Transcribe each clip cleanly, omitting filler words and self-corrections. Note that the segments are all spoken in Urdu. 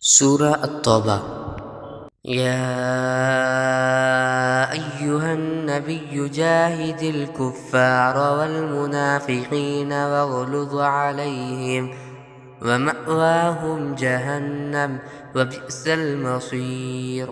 سورہ التوبہ۔ یا ایہا النبی جاہد الکفار والمنافقین واغلظ علیہم ومأواہم جہنم وبئس المصیر۔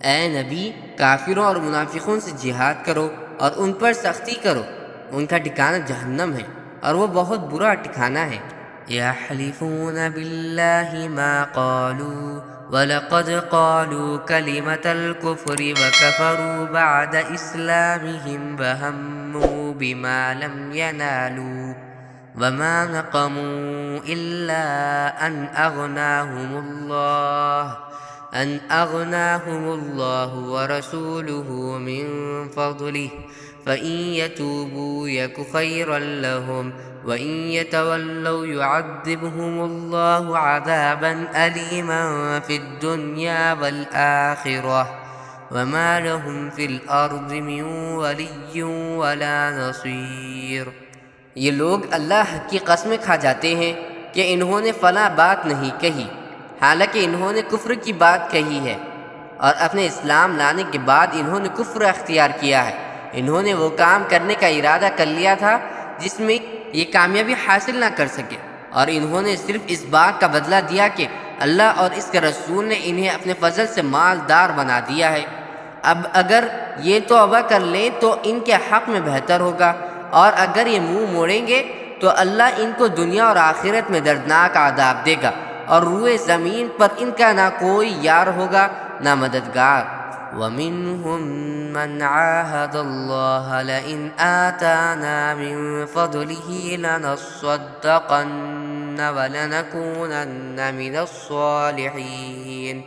اے نبی، کافروں اور منافقوں سے جہاد کرو اور ان پر سختی کرو، ان کا ٹھکانہ جہنم ہے اور وہ بہت برا ٹھکانہ ہے۔ یحلفون باللہ ما قالوا وَلَقَدْ قَالُوا كَلِمَةَ الْكُفْرِ وَكَفَرُوا بَعْدَ إِسْلَامِهِمْ وَهَمُّوا بِمَا لَمْ يَنَالُوا وَمَا نَقَمُوا إِلَّا أَنْ أَغْنَاهُمُ اللَّهُ وَرَسُولُهُ مِنْ فَضْلِهِ فَإِنْ يَتُوبُوا يَكُ خَيْرًا لَهُمْ وَإِنْ يَتَوَلَّوْا يُعَذِّبْهُمُ اللَّهُ عَذَابًا أَلِيمًا فِي الدُّنْيَا وَالْآخِرَةِ وَمَا لَهُمْ فِي الْأَرْضِ مِنْ وَلِيٍّ وَلَا نَصِيرٍ۔ یہ لوگ اللہ کی قسمیں کھا جاتے ہیں کہ انہوں نے فلاں بات نہیں کہی، حالانکہ انہوں نے کفر کی بات کہی ہے، اور اپنے اسلام لانے کے بعد انہوں نے کفر اختیار کیا ہے۔ انہوں نے وہ کام کرنے کا ارادہ کر لیا تھا جس میں یہ کامیابی حاصل نہ کر سکے، اور انہوں نے صرف اس بات کا بدلہ دیا کہ اللہ اور اس کے رسول نے انہیں اپنے فضل سے مالدار بنا دیا ہے۔ اب اگر یہ توبہ کر لیں تو ان کے حق میں بہتر ہوگا، اور اگر یہ منہ موڑیں گے تو اللہ ان کو دنیا اور آخرت میں دردناک عذاب دے گا، اور روئے زمین پر ان کا نہ کوئی یار ہوگا نہ مددگار۔ وَمِنْهُمْ مَنْ عَاهَدَ اللَّهَ لَئِنْ آتَانَا مِنْ فَضْلِهِ لَنَصَّدَّقَنَّ وَلَنَكُونَنَّ مِنَ الصَّالِحِينَ۔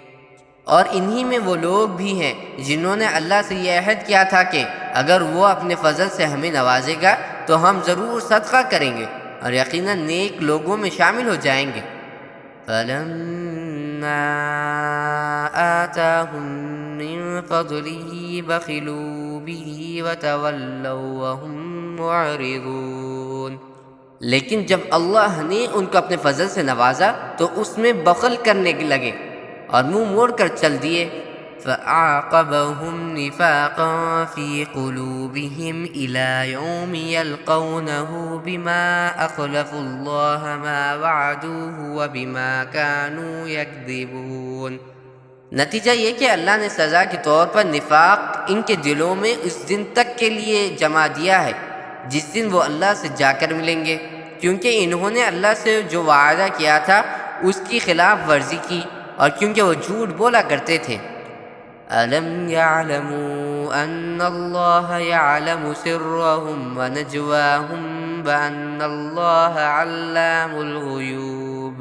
اور انہی میں وہ لوگ بھی ہیں جنہوں نے اللہ سے یہ عہد کیا تھا کہ اگر وہ اپنے فضل سے ہمیں نوازے گا تو ہم ضرور صدقہ کریں گے اور یقیناً نیک لوگوں میں شامل ہو جائیں گے۔ فَلَمَّا آتَاهُم مِّن فَضْلِهِ بَخِلُوا بِهِ وَتَوَلَّوْا وَهُم مُّعْرِضُونَ۔ لیکن جب اللہ نے ان کو اپنے فضل سے نوازا تو اس میں بخل کرنے لگے اور منہ موڑ کر چل دیے۔ فَأَعْقَبَهُمْ نِفَاقًا فِي قُلُوبِهِمْ إِلَى يَوْمِ يَلْقَوْنَهُ بِمَا أَخْلَفُوا اللَّهَ مَا وَعَدُوهُ وَبِمَا كَانُوا يَكْذِبُونَ۔ نتیجہ یہ کہ اللہ نے سزا کے طور پر نفاق ان کے دلوں میں اس دن تک کے لیے جما دیا ہے جس دن وہ اللہ سے جا کر ملیں گے، کیونکہ انہوں نے اللہ سے جو وعدہ کیا تھا اس کی خلاف ورزی کی، اور کیونکہ وہ جھوٹ بولا کرتے تھے۔ أَلَمْ يَعْلَمُوا أَنَّ اللَّهَ يَعْلَمُ سِرَّهُمْ وَنَجْوَاهُمْ بَأَنَّ اللَّهَ عَلَّامُ الْغُيُوبِ۔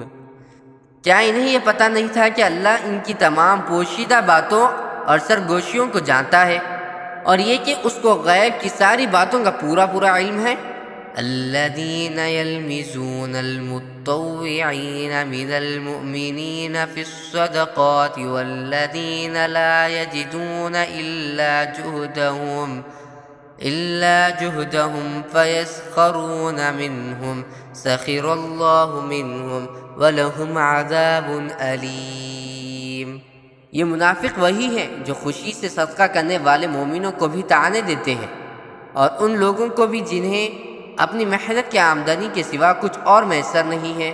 کیا انہیں یہ پتہ نہیں تھا کہ اللہ ان کی تمام پوشیدہ باتوں اور سرگوشیوں کو جانتا ہے، اور یہ کہ اس کو غیب کی ساری باتوں کا پورا علم ہے۔ الَّذِينَ يَلْمِزُونَ الْمُطَّوِّعِينَ مِنَ الْمُؤْمِنِينَ فِي الصَّدَقَاتِ وَالَّذِينَ لَا يَجِدُونَ إِلَّا جُهْدَهُمْ فَيَسْخَرُونَ مِنْهُمْ سَخِرَ اللَّهُ مِنْهُمْ وَلَهُمْ عَذَابٌ أَلِيمٌ۔ یہ منافق وہی ہیں جو خوشی سے صدقہ کرنے والے مومنوں کو بھی طعنے دیتے ہیں، اور ان لوگوں کو بھی جنہیں اپنی محنت کی آمدنی کے سوا کچھ اور میسر نہیں ہے،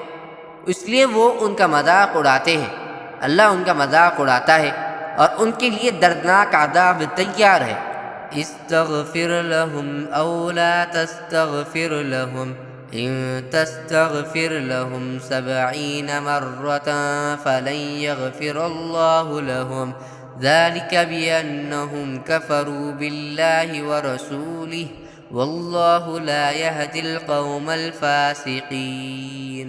اس لیے وہ ان کا مذاق اڑاتے ہیں۔ اللہ ان کا مذاق اڑاتا ہے اور ان کے لیے دردناک عذاب تیار ہے۔ استغفر لهم او لا تستغفر لهم ان تستغفر لهم 70 مرة فلن يغفر الله لهم ذلك بأنهم كفروا بالله ورسوله واللہ لا يهدي القوم الفاسقین۔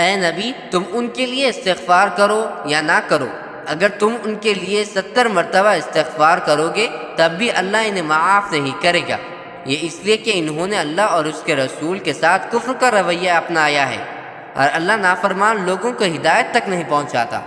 اے نبی، تم ان کے لیے استغفار کرو یا نہ کرو، اگر تم ان کے لیے 70 مرتبہ استغفار کرو گے تب بھی اللہ انہیں معاف نہیں کرے گا، یہ اس لیے کہ انہوں نے اللہ اور اس کے رسول کے ساتھ کفر کا رویہ اپنایا ہے، اور اللہ نافرمان لوگوں کو ہدایت تک نہیں پہنچاتا۔